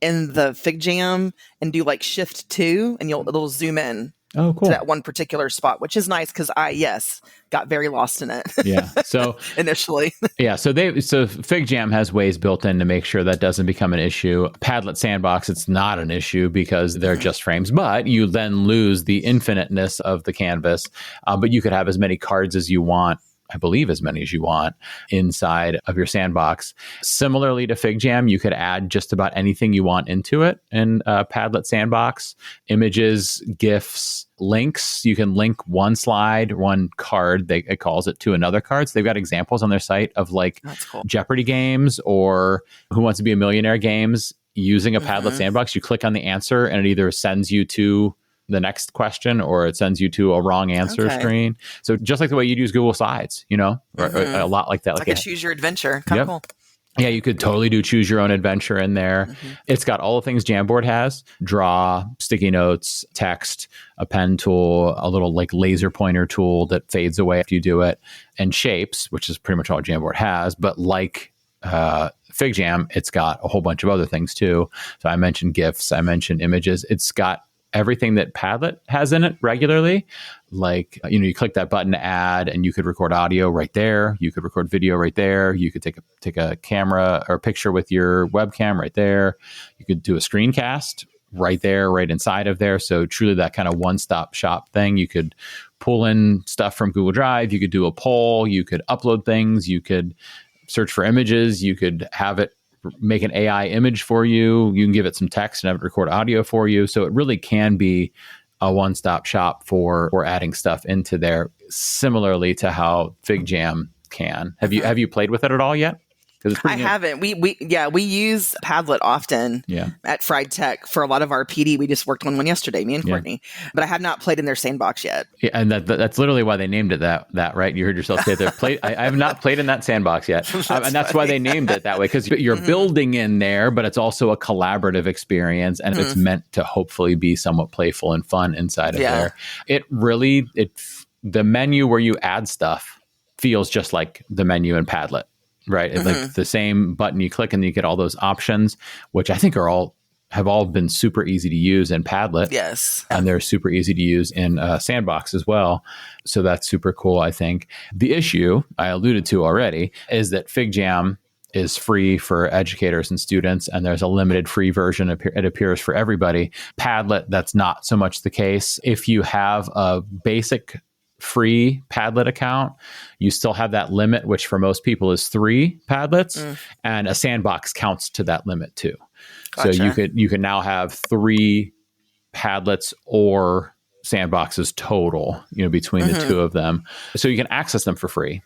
in the FigJam and do like shift 2, and it'll zoom in. Oh, cool. To that one particular spot, which is nice because I got very lost in it. Yeah. So initially. Yeah. So FigJam has ways built in to make sure that doesn't become an issue. Padlet Sandbox, it's not an issue because they're just frames, but you then lose the infiniteness of the canvas. But you could have as many cards as you want. I believe as many as you want inside of your sandbox. Similarly to FigJam, you could add just about anything you want into it in Padlet Sandbox. Images, GIFs, links. You can link one slide, one card, it calls it, to another card. So they've got examples on their site of like Jeopardy games or Who Wants to Be a Millionaire games using a Padlet Sandbox. You click on the answer and it either sends you to the next question or it sends you to a wrong answer screen. So just like the way you'd use Google Slides, or a lot like that. Like a choose your adventure. Kind of cool. Yeah, you could totally do choose your own adventure in there. It's got all the things Jamboard has: draw, sticky notes, text, a pen tool, a little like laser pointer tool that fades away after you do it, and shapes, which is pretty much all Jamboard has. But like FigJam, it's got a whole bunch of other things too. So I mentioned GIFs, I mentioned images. It's got everything that Padlet has in it regularly. Like, you click that button to add and you could record audio right there. You could record video right there. You could take a camera or picture with your webcam right there. You could do a screencast right there, right inside of there. So truly that kind of one-stop shop thing. You could pull in stuff from Google Drive. You could do a poll. You could upload things. You could search for images. You could have it make an AI image for you. You can give it some text and have it record audio for you. So it really can be a one-stop shop for adding stuff into there, similarly to how FigJam can. Have you played with it at all yet? I haven't. We use Padlet often at Fried Tech for a lot of our PD. We just worked on one yesterday, me and Courtney, but I have not played in their sandbox yet. Yeah, and that's literally why they named it that, right? You heard yourself say that. I have not played in that sandbox yet. And that's why they named it that way, because you're building in there, but it's also a collaborative experience, and it's meant to hopefully be somewhat playful and fun inside of there. The menu where you add stuff feels just like the menu in Padlet. Right. It's like the same button you click and you get all those options, which I think have all been super easy to use in Padlet. Yes. And they're super easy to use in Sandbox as well. So that's super cool, I think. The issue I alluded to already is that FigJam is free for educators and students, and there's a limited free version. It appears for everybody. Padlet, that's not so much the case. If you have a basic free Padlet account, you still have that limit, which for most people is 3 Padlets, and a Sandbox counts to that limit too. Gotcha. So you can now have 3 Padlets or Sandboxes total, between the two of them. So you can access them for free.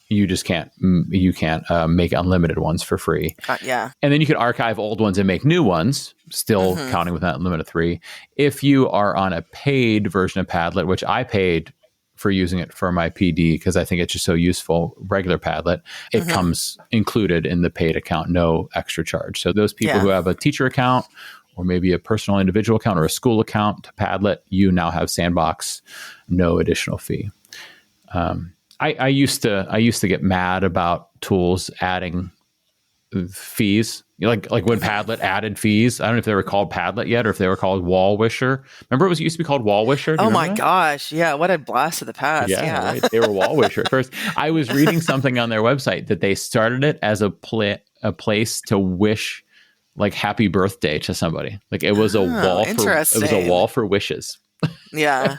You just can't make unlimited ones for free. And then you can archive old ones and make new ones, still counting with that limit of 3. If you are on a paid version of Padlet, which I paid for using it for my PD because I think it's just so useful, regular Padlet, it comes included in the paid account, no extra charge. So those people who have a teacher account or maybe a personal individual account or a school account to Padlet, you now have Sandbox, no additional fee. I used to get mad about tools adding fees. Like when Padlet added fees. I don't know if they were called Padlet yet or if they were called Wall Wisher. Remember it used to be called Wall Wisher? Oh my gosh. Yeah. What a blast of the past. Yeah. Right? They were Wall Wisher at first. I was reading something on their website that they started it as a place to wish like happy birthday to somebody. Like it was a wall for wishes. Yeah.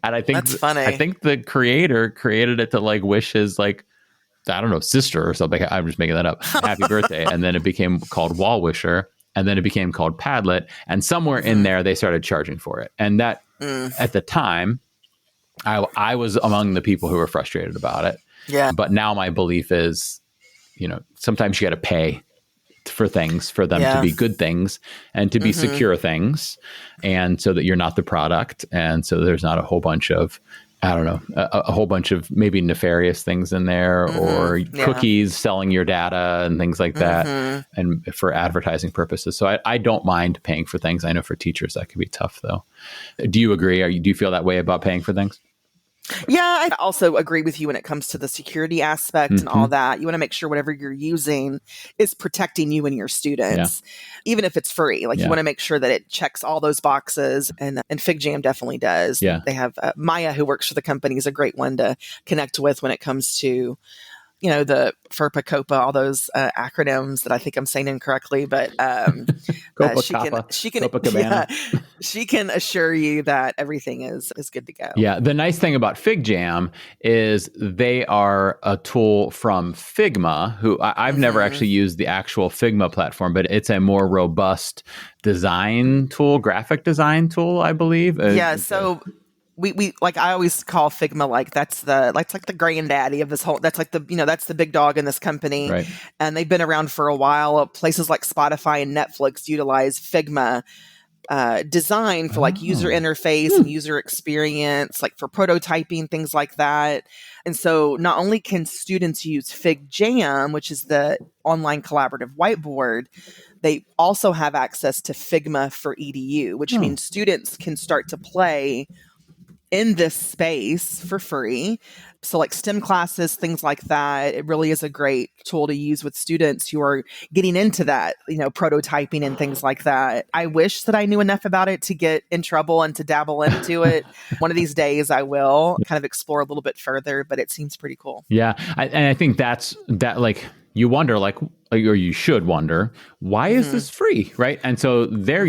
And I think that's funny. I think the creator created it to like wish his like, I don't know, sister or something. I'm just making that up. Happy birthday. And then it became called Wall Wisher. And then it became called Padlet. And somewhere in there, they started charging for it. And that at the time, I was among the people who were frustrated about it. Yeah. But now my belief is, sometimes you got to pay for things for them to be good things and to be secure things. And so that you're not the product. And so there's not a whole bunch of, I don't know, a whole bunch of maybe nefarious things in there or cookies selling your data and things like that and for advertising purposes. So I don't mind paying for things. I know for teachers that can be tough though. Do you agree? Do you feel that way about paying for things? Yeah, I also agree with you when it comes to the security aspect and all that. You want to make sure whatever you're using is protecting you and your students, even if it's free. Like you want to make sure that it checks all those boxes, and FigJam definitely does. Yeah. They have Maya, who works for the company, is a great one to connect with when it comes to the FERPA, COPA, all those acronyms that I think I'm saying incorrectly, but she can assure you that everything is good to go. Yeah. The nice thing about FigJam is they are a tool from Figma, who I've never actually used the actual Figma platform, but it's a more robust design tool, graphic design tool, I believe. So we like, I always call Figma like that's like the granddaddy of this whole, that's like the that's the big dog in this company, right. And they've been around for a while. Places like Spotify and Netflix utilize Figma design for like user interface and user experience, like for prototyping, things like that. And so not only can students use FigJam, which is the online collaborative whiteboard, they also have access to Figma for EDU, which means students can start to play in this space for free. So like STEM classes, things like that, it really is a great tool to use with students who are getting into that, prototyping and things like that. I wish that I knew enough about it to get in trouble and to dabble into it. One of these days I will kind of explore a little bit further, but it seems pretty cool. Yeah. And I think that like, you wonder or you should wonder, why is this free, right? And so there,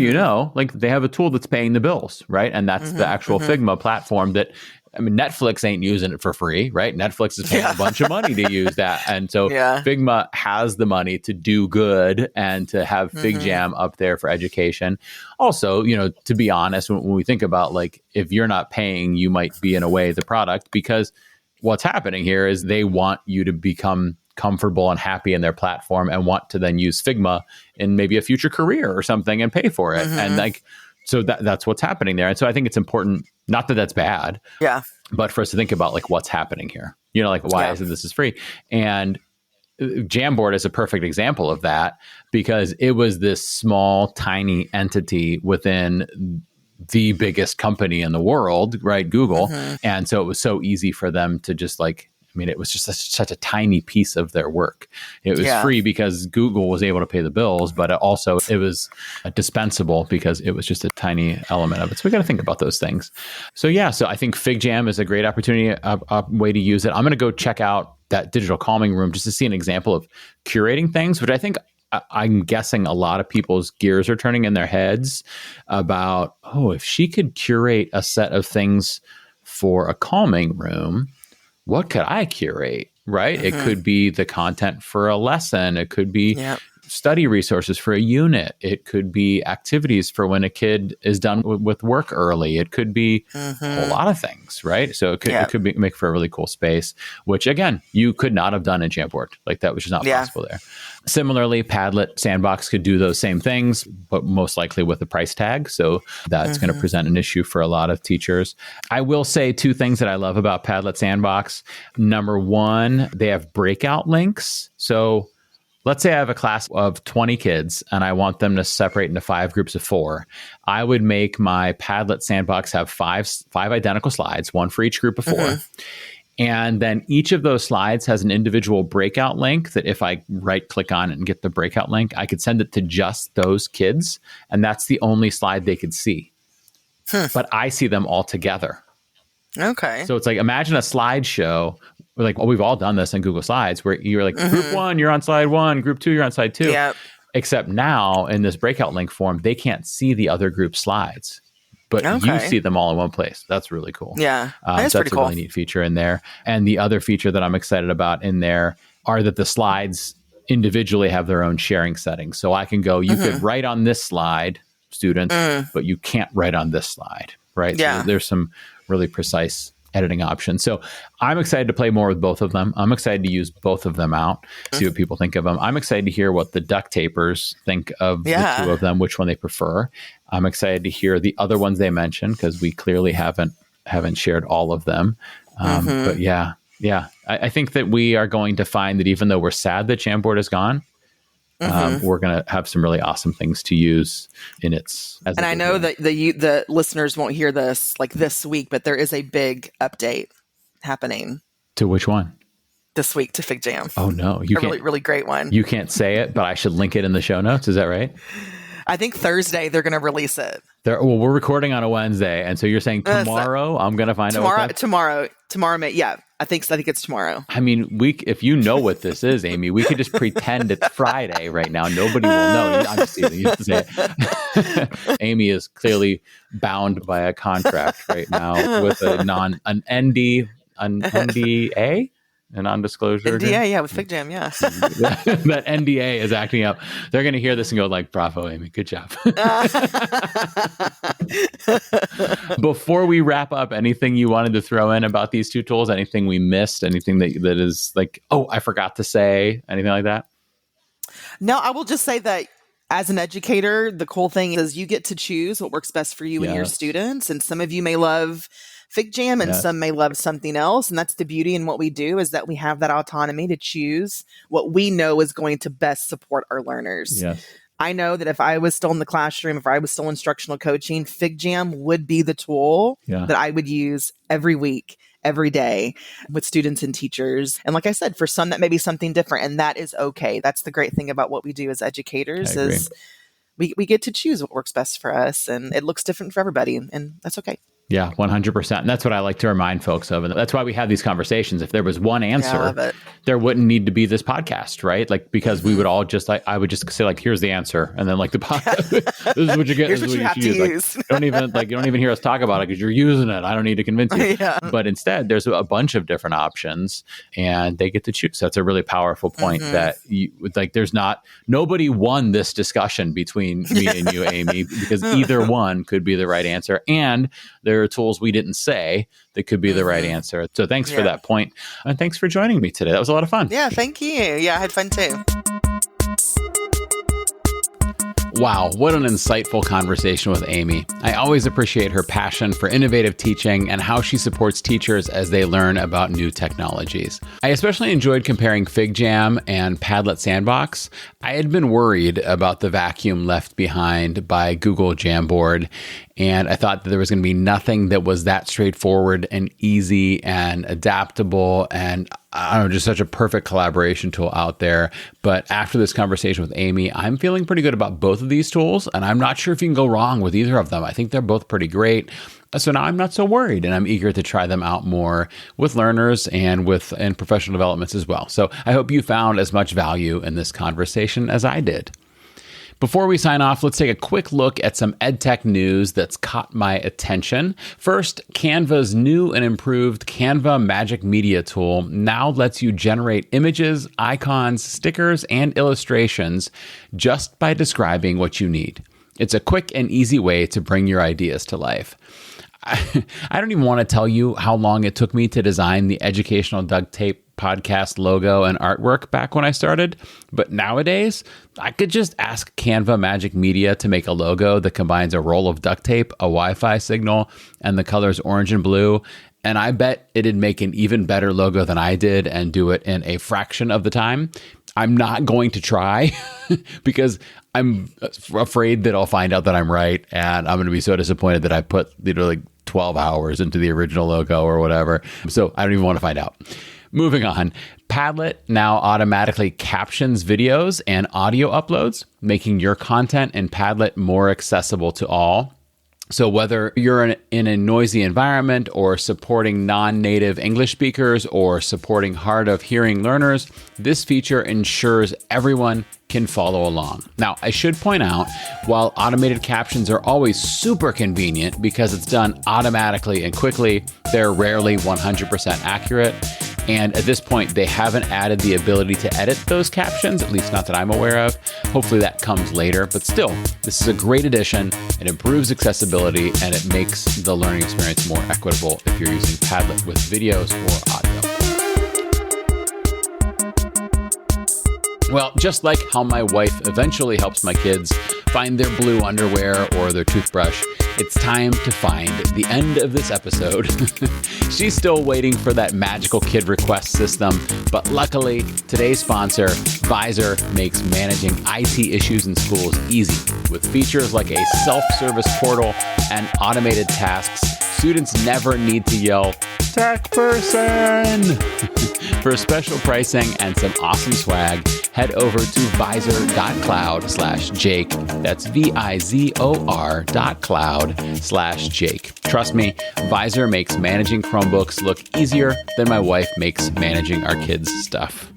like they have a tool that's paying the bills, right? And that's the actual Figma platform that, Netflix ain't using it for free, right? Netflix is paying a bunch of money to use that. And so Figma has the money to do good and to have FigJam up there for education. Also, to be honest, when we think about like, if you're not paying, you might be in a way the product, because what's happening here is they want you to become comfortable and happy in their platform and want to then use Figma in maybe a future career or something and pay for it. And like, so that's what's happening there. And so I think it's important, not that that's bad, but for us to think about like what's happening here, like why is it this is free? And Jamboard is a perfect example of that, because it was this small, tiny entity within the biggest company in the world, right? Google. And so it was so easy for them to just like, it was just such a tiny piece of their work. It was free because Google was able to pay the bills, but it was dispensable because it was just a tiny element of it. So we got to think about those things. So I think FigJam is a great opportunity, a way to use it. I'm going to go check out that digital calming room just to see an example of curating things, which I think I'm guessing a lot of people's gears are turning in their heads about, if she could curate a set of things for a calming room, what could I curate, right? It could be the content for a lesson. It could be study resources for a unit. It could be activities for when a kid is done with work early. It could be a lot of things, right? So it could make for a really cool space, which again, you could not have done in Jamboard. Like that was just not possible there. Similarly, Padlet Sandbox could do those same things, but most likely with a price tag. So that's going to present an issue for a lot of teachers. I will say two things that I love about Padlet Sandbox. Number one, they have breakout links. So let's say I have a class of 20 kids and I want them to separate into 5 groups of 4. I would make my Padlet Sandbox have five identical slides, one for each group of 4. And then each of those slides has an individual breakout link that if I right click on it and get the breakout link, I could send it to just those kids. And that's the only slide they could see. But I see them all together. Okay. So it's like, imagine a slideshow. Like, we've all done this in Google Slides where you're like, group 1, you're on slide 1, group 2, you're on slide 2. Yep. Except now in this breakout link form, they can't see the other group slides. But you see them all in one place. That's really cool. Yeah, that's so pretty cool. That's a really neat feature in there. And the other feature that I'm excited about in there are that the slides individually have their own sharing settings. So I can go, you could write on this slide, students, but you can't write on this slide, right? Yeah. So there's some really precise editing options. So I'm excited to play more with both of them. I'm excited to use both of them out, see what people think of them. I'm excited to hear what the duct tapers think of the two of them, which one they prefer. I'm excited to hear the other ones they mentioned because we clearly haven't shared all of them. But I think that we are going to find that even though we're sad that Jamboard is gone, we're going to have some really awesome things to use in its. And I know that the listeners won't hear this like this week, but there is a big update happening. To which one? This week to FigJam. Oh no, a really, really great one. You can't say it, but I should link it in the show notes. Is that right? I think Thursday they're going to release it. Well, we're recording on a Wednesday, and so you're saying tomorrow I'm going to find out. Tomorrow. Yeah, I think it's tomorrow. I mean, if you know what this is, Amy, we could just pretend it's Friday right now. Nobody will know. I'm just teasing. You have to say it. Amy is clearly bound by a contract right now with an NDA. A non-disclosure NDA, with FigJam, that NDA is acting up. They're going to hear this and go like, bravo, Amy, good job. Before we wrap up, anything you wanted to throw in about these two tools? Anything we missed? Anything that is like, I forgot to say? Anything like that? No, I will just say that As an educator, the cool thing is you get to choose what works best for you and your students. And some of you may love FigJam and some may love something else. And that's the beauty in what we do, is that we have that autonomy to choose what we know is going to best support our learners. Yes. I know that if I was still in the classroom, if I was still instructional coaching, FigJam would be the tool that I would use every week, every day with students and teachers. And like I said, for some, that may be something different, and that is okay. That's the great thing about what we do as educators, is we get to choose what works best for us, and it looks different for everybody, and that's okay. Yeah, 100%. And that's what I like to remind folks of. And that's why we have these conversations. If there was one answer, there wouldn't need to be this podcast, right? Like, because we would all just, I would just say, like, here's the answer. And then, like, the podcast, this is what you get. Here's what you have to use. Like, you don't even hear us talk about it because you're using it. I don't need to convince you. But instead, there's a bunch of different options and they get to choose. So that's a really powerful point that nobody won this discussion between me and you, Amy, because either one could be the right answer. And there are tools we didn't say that could be the right answer. So thanks for that point. And thanks for joining me today. That was a lot of fun. Yeah, thank you. Yeah, I had fun too. Wow, what an insightful conversation with Amy. I always appreciate her passion for innovative teaching and how she supports teachers as they learn about new technologies. I especially enjoyed comparing FigJam and Padlet Sandbox. I had been worried about the vacuum left behind by Google Jamboard, and I thought that there was going to be nothing that was that straightforward and easy and adaptable and I don't know, just such a perfect collaboration tool out there. But after this conversation with Amy, I'm feeling pretty good about both of these tools, and I'm not sure if you can go wrong with either of them. I think they're both pretty great. So now I'm not so worried, and I'm eager to try them out more with learners and in professional developments as well. So I hope you found as much value in this conversation as I did. Before we sign off, let's take a quick look at some EdTech news that's caught my attention. First, Canva's new and improved Canva Magic Media tool now lets you generate images, icons, stickers, and illustrations just by describing what you need. It's a quick and easy way to bring your ideas to life. I don't even want to tell you how long it took me to design the Educational Duct Tape podcast logo and artwork back when I started. But nowadays, I could just ask Canva Magic Media to make a logo that combines a roll of duct tape, a Wi-Fi signal, and the colors orange and blue. And I bet it'd make an even better logo than I did and do it in a fraction of the time. I'm not going to try because I'm afraid that I'll find out that I'm right. And I'm going to be so disappointed that I put like 12 hours into the original logo or whatever. So I don't even want to find out. Moving on, Padlet now automatically captions videos and audio uploads, making your content in Padlet more accessible to all. So whether you're in a noisy environment or supporting non-native English speakers or supporting hard of hearing learners, this feature ensures everyone can follow along. Now, I should point out, while automated captions are always super convenient because it's done automatically and quickly, they're rarely 100% accurate. And at this point, they haven't added the ability to edit those captions, at least not that I'm aware of. Hopefully that comes later, but still, this is a great addition. It improves accessibility and it makes the learning experience more equitable if you're using Padlet with videos or audio. Well, just like how my wife eventually helps my kids find their blue underwear or their toothbrush, it's time to find the end of this episode. She's still waiting for that magical kid request system, but luckily, today's sponsor, Visor, makes managing IT issues in schools easy. With features like a self-service portal and automated tasks, students never need to yell, "Tech person!" For special pricing and some awesome swag, head over to visor.cloud/Jake. That's VIZOR.cloud/Jake. Trust me, Visor makes managing Chromebooks look easier than my wife makes managing our kids' stuff.